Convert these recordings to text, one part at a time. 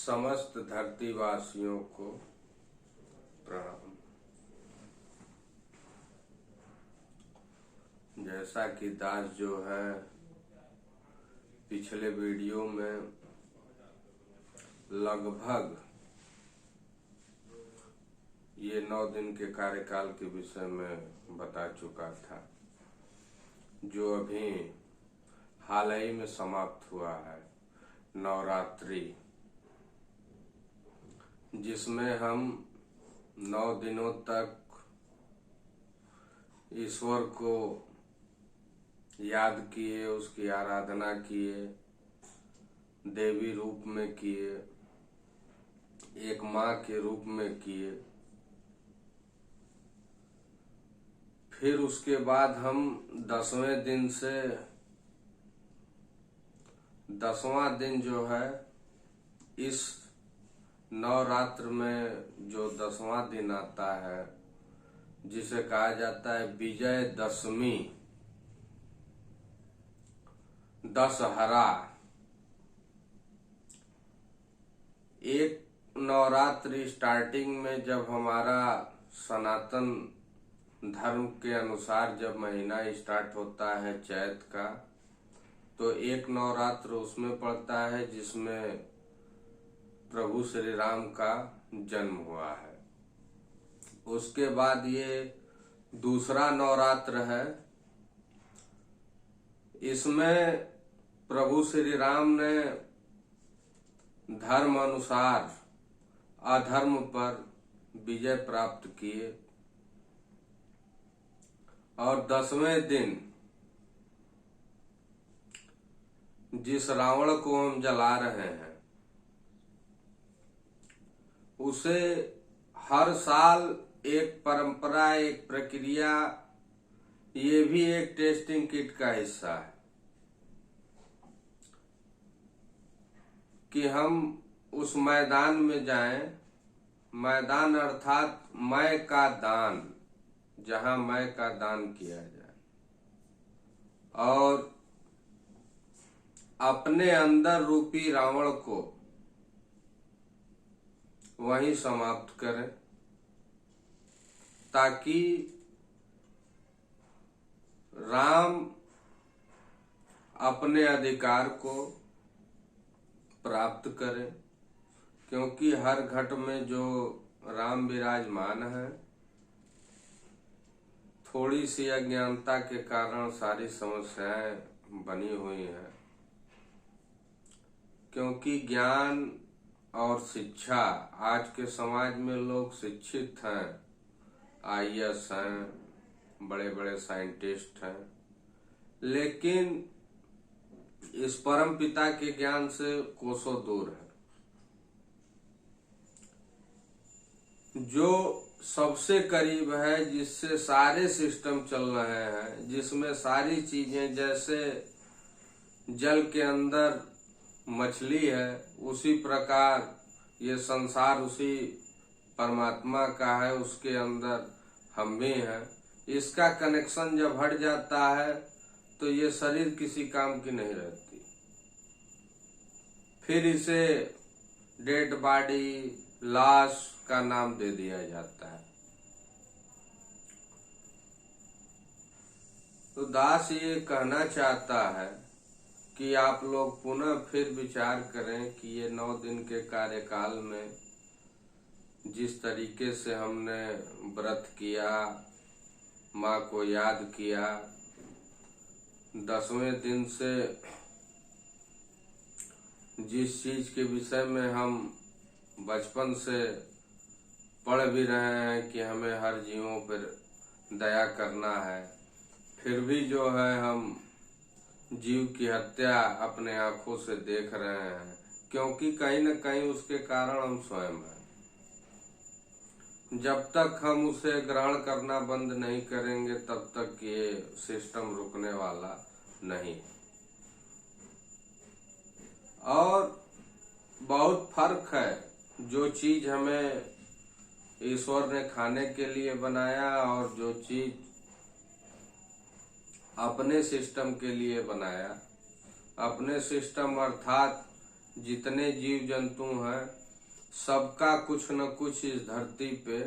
समस्त धरतीवासियों को प्रणाम। जैसा कि दास जो है पिछले वीडियो में लगभग ये 9 दिन के कार्यकाल के विषय में बता चुका था, जो अभी हाल ही में समाप्त हुआ है, नवरात्रि, जिसमें हम 9 दिनों तक ईश्वर को याद किए, उसकी आराधना किए, देवी रूप में किए, एक माँ के रूप में किए। फिर उसके बाद हम 10वें दिन से 10वां दिन जो है, इस नवरात्र में जो 10वां दिन आता है, जिसे कहा जाता है विजयदशमी, दशहरा। एक नवरात्रि स्टार्टिंग में जब हमारा सनातन धर्म के अनुसार जब महीना स्टार्ट होता है चैत का, तो एक नवरात्र उसमें पड़ता है जिसमें प्रभु श्री राम का जन्म हुआ है। उसके बाद ये दूसरा नवरात्र है। इसमें प्रभु श्री राम ने धर्म अनुसार अधर्म पर विजय प्राप्त किए, और 10वें दिन जिस रावण को हम जला रहे हैं, उसे हर साल एक परंपरा, एक प्रक्रिया, ये भी एक टेस्टिंग किट का हिस्सा है कि हम उस मैदान में जाएं। मैदान अर्थात मैं का दान, जहां मैं का दान किया जाए और अपने अंदर रूपी रावण को वहीं समाप्त करें, ताकि राम अपने अधिकार को प्राप्त करें। क्योंकि हर घट में जो राम विराजमान है, थोड़ी सी अज्ञानता के कारण सारी समस्याएं बनी हुई हैं। क्योंकि ज्ञान और शिक्षा, आज के समाज में लोग शिक्षित हैं, आईएएस हैं, बड़े बड़े साइंटिस्ट हैं, लेकिन इस परम पिता के ज्ञान से कोसों दूर है। जो सबसे करीब है, जिससे सारे सिस्टम चल रहे हैं, जिसमें सारी चीजें, जैसे जल के अंदर मछली है, उसी प्रकार ये संसार उसी परमात्मा का है, उसके अंदर हम भी हैं। इसका कनेक्शन जब हट जाता है तो ये शरीर किसी काम की नहीं रहती। फिर इसे डेड बॉडी, लाश का नाम दे दिया जाता है। तो दास ये कहना चाहता है कि आप लोग पुनः फिर विचार करें कि ये 9 दिन के कार्यकाल में जिस तरीके से हमने व्रत किया, माँ को याद किया, 10वें दिन से जिस चीज के विषय में हम बचपन से पढ़ भी रहे हैं कि हमें हर जीवों पर दया करना है, फिर भी जो है हम जीव की हत्या अपने आंखों से देख रहे हैं। क्योंकि कहीं न कहीं उसके कारण हम स्वयं हैं। जब तक हम उसे ग्रहण करना बंद नहीं करेंगे, तब तक ये सिस्टम रुकने वाला नहीं। और बहुत फर्क है, जो चीज हमें ईश्वर ने खाने के लिए बनाया और जो चीज अपने सिस्टम के लिए बनाया। अपने सिस्टम अर्थात जितने जीव जंतु हैं सबका कुछ न कुछ इस धरती पे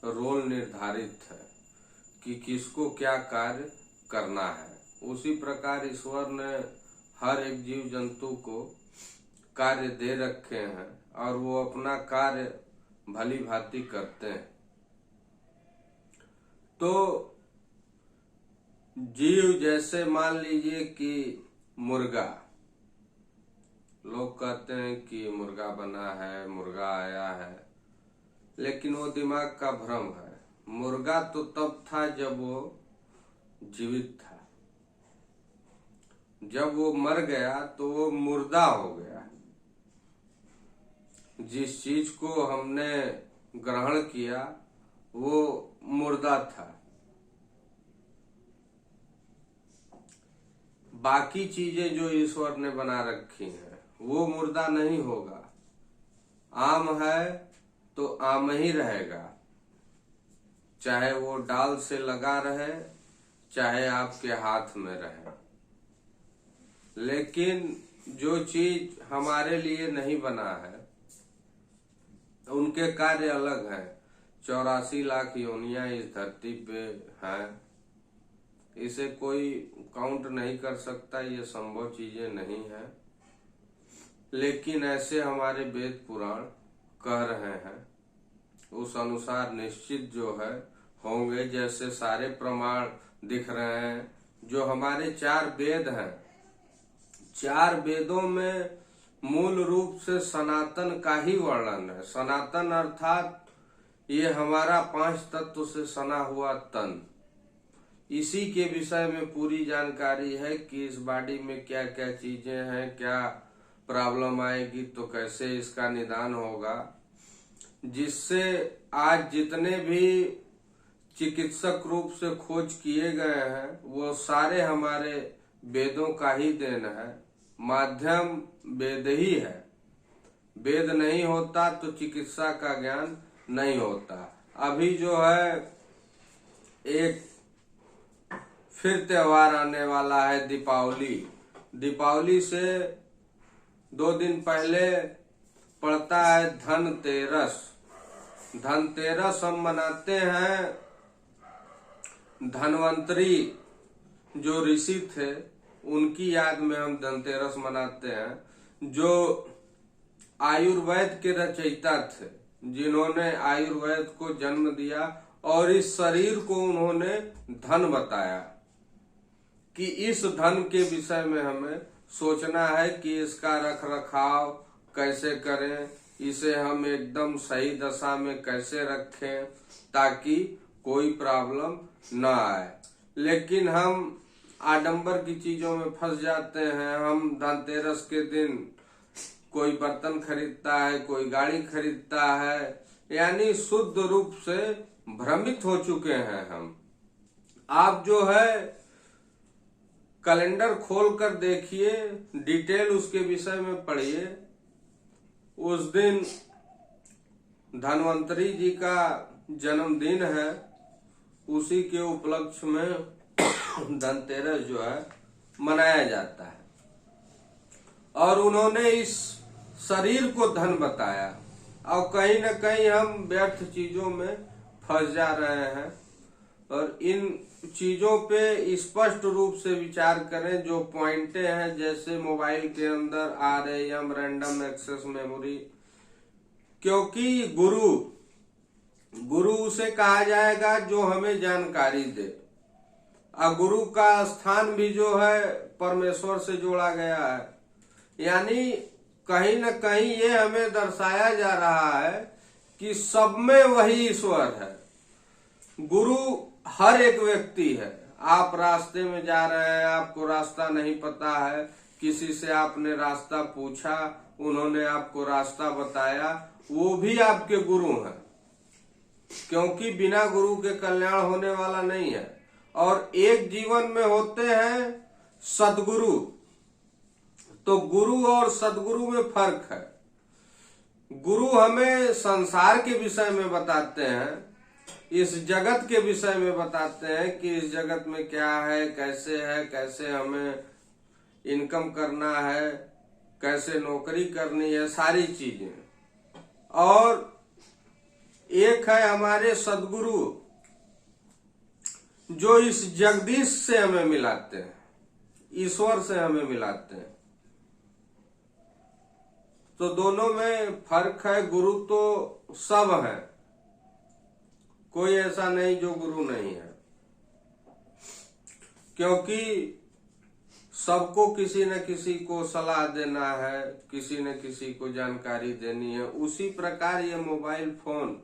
रोल निर्धारित है कि किसको क्या कार्य करना है। उसी प्रकार ईश्वर ने हर एक जीव जंतु को कार्य दे रखे हैं और वो अपना कार्य भली भांति करते हैं। तो जीव जैसे मान लीजिए कि मुर्गा, लोग कहते हैं कि मुर्गा बना है, मुर्गा आया है, लेकिन वो दिमाग का भ्रम है। मुर्गा तो तब था जब वो जीवित था, जब वो मर गया तो वो मुर्दा हो गया। जिस चीज को हमने ग्रहण किया वो मुर्दा था। बाकी चीजें जो ईश्वर ने बना रखी हैं वो मुर्दा नहीं होगा। आम है तो आम ही रहेगा, चाहे वो डाल से लगा रहे, चाहे आपके हाथ में रहे। लेकिन जो चीज हमारे लिए नहीं बना है उनके कार्य अलग हैं। 84 लाख योनियां इस धरती पे हैं, इसे कोई काउंट नहीं कर सकता, ये संभव चीजें नहीं है। लेकिन ऐसे हमारे वेद पुराण कह रहे हैं, उस अनुसार निश्चित जो है होंगे। जैसे सारे प्रमाण दिख रहे हैं, जो हमारे 4 वेद हैं, 4 वेदों में मूल रूप से सनातन का ही वर्णन है। सनातन अर्थात ये हमारा 5 तत्व से सना हुआ तन, इसी के विषय में पूरी जानकारी है कि इस बॉडी में क्या क्या चीजें हैं, क्या प्रॉब्लम आएगी तो कैसे इसका निदान होगा। जिससे आज जितने भी चिकित्सक रूप से खोज किए गए हैं वो सारे हमारे वेदों का ही देन है। माध्यम वेद ही है। वेद नहीं होता तो चिकित्सा का ज्ञान नहीं होता। अभी जो है एक फिर त्योहार आने वाला है, दीपावली। दीपावली से 2 दिन पहले पड़ता है धनतेरस। धनतेरस हम मनाते हैं धनवंतरी जो ऋषि थे उनकी याद में हम धनतेरस मनाते हैं, जो आयुर्वेद के रचयिता थे, जिन्होंने आयुर्वेद को जन्म दिया और इस शरीर को उन्होंने धन बताया कि इस धन के विषय में हमें सोचना है कि इसका रख रखाव कैसे करें, इसे हम एकदम सही दशा में कैसे रखें ताकि कोई प्रॉब्लम न आए। लेकिन हम आडंबर की चीजों में फंस जाते हैं। हम धनतेरस के दिन कोई बर्तन खरीदता है, कोई गाड़ी खरीदता है, यानी शुद्ध रूप से भ्रमित हो चुके हैं हम। आप जो है कैलेंडर खोल कर देखिए, डिटेल उसके विषय में पढ़िए। उस दिन धनवंतरी जी का जन्मदिन है, उसी के उपलक्ष्य में धनतेरस जो है मनाया जाता है। और उन्होंने इस शरीर को धन बताया और कहीं न कहीं हम व्यर्थ चीजों में फंस जा रहे हैं। और इन चीजों पे स्पष्ट रूप से विचार करें। जो पॉइंटें हैं जैसे मोबाइल के अंदर RAM रैंडम एक्सेस मेमोरी, क्योंकि गुरु उसे कहा जाएगा जो हमें जानकारी दे। और गुरु का स्थान भी जो है परमेश्वर से जोड़ा गया है। यानी कहीं न कहीं ये हमें दर्शाया जा रहा है कि सब में वही ईश्वर है। गुरु हर एक व्यक्ति है। आप रास्ते में जा रहे हैं, आपको रास्ता नहीं पता है, किसी से आपने रास्ता पूछा, उन्होंने आपको रास्ता बताया, वो भी आपके गुरु हैं, क्योंकि बिना गुरु के कल्याण होने वाला नहीं है। और एक जीवन में होते हैं सदगुरु। तो गुरु और सदगुरु में फर्क है। गुरु हमें संसार के विषय में बताते हैं, इस जगत के विषय में बताते हैं कि इस जगत में क्या है, कैसे हमें इनकम करना है, कैसे नौकरी करनी है, सारी चीजें। और एक है हमारे सदगुरु जो इस जगदीश से हमें मिलाते हैं, ईश्वर से हमें मिलाते हैं। तो दोनों में फर्क है। गुरु तो सब है, कोई ऐसा नहीं जो गुरु नहीं है, क्योंकि सबको किसी न किसी को सलाह देना है, किसी न किसी को जानकारी देनी है। उसी प्रकार ये मोबाइल फोन,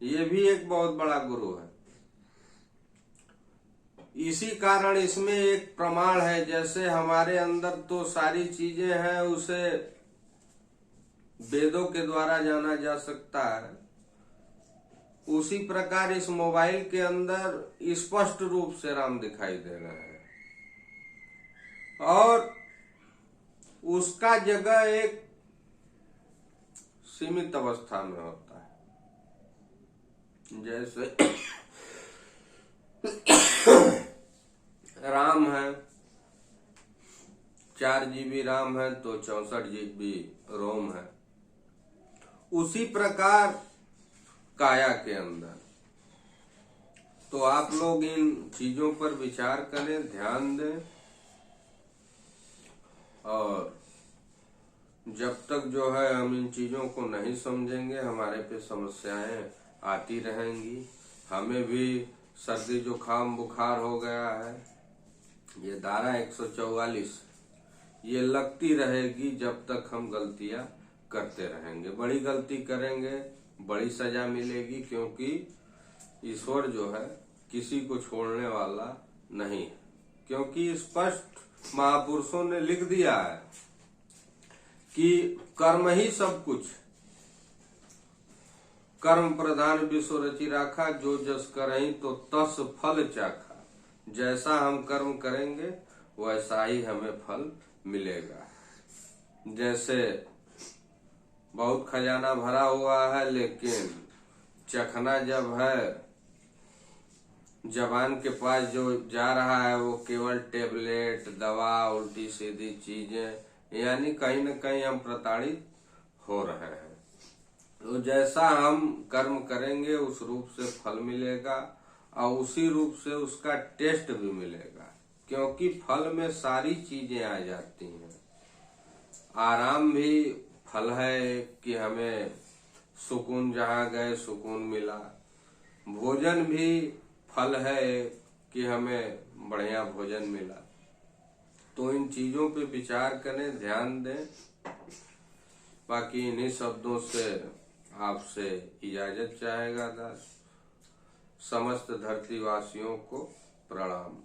ये भी एक बहुत बड़ा गुरु है। इसी कारण इसमें एक प्रमाण है, जैसे हमारे अंदर तो सारी चीजें हैं, उसे वेदों के द्वारा जाना जा सकता है। उसी प्रकार इस मोबाइल के अंदर स्पष्ट रूप से राम दिखाई दे रहे हैं, और उसका जगह एक सीमित अवस्था में होता है। जैसे राम है, 4 GB राम है तो 64 GB रोम है। उसी प्रकार काया के अंदर। तो आप लोग इन चीजों पर विचार करें, ध्यान दें, और जब तक जो है हम इन चीजों को नहीं समझेंगे, हमारे पे समस्याएं आती रहेंगी। हमें भी सर्दी जुकाम बुखार हो गया है, ये धारा 144 ये लगती रहेगी जब तक हम गलतियां करते रहेंगे। बड़ी गलती करेंगे, बड़ी सजा मिलेगी, क्योंकि ईश्वर जो है किसी को छोड़ने वाला नहीं है। क्योंकि स्पष्ट महापुरुषों ने लिख दिया है कि कर्म ही सब कुछ, कर्म प्रधान विश्व रचि राखा, जो जस करहीं तो तस फल चाखा। जैसा हम कर्म करेंगे वैसा ही हमें फल मिलेगा। जैसे बहुत खजाना भरा हुआ है, लेकिन चखना जब है, जवान के पास जो जा रहा है वो केवल टेबलेट, दवा, उल्टी सीधी चीजें, यानी कहीं न कहीं हम प्रताड़ित हो रहे हैं। तो जैसा हम कर्म करेंगे उस रूप से फल मिलेगा, और उसी रूप से उसका टेस्ट भी मिलेगा, क्योंकि फल में सारी चीजें आ जाती हैं। आराम भी फल है कि हमें सुकून, जहाँ गए सुकून मिला। भोजन भी फल है कि हमें बढ़िया भोजन मिला। तो इन चीजों पे विचार करें, ध्यान दें। बाकी इन्हीं शब्दों से आपसे इजाजत चाहेगा दास। समस्त धरतीवासियों को प्रणाम।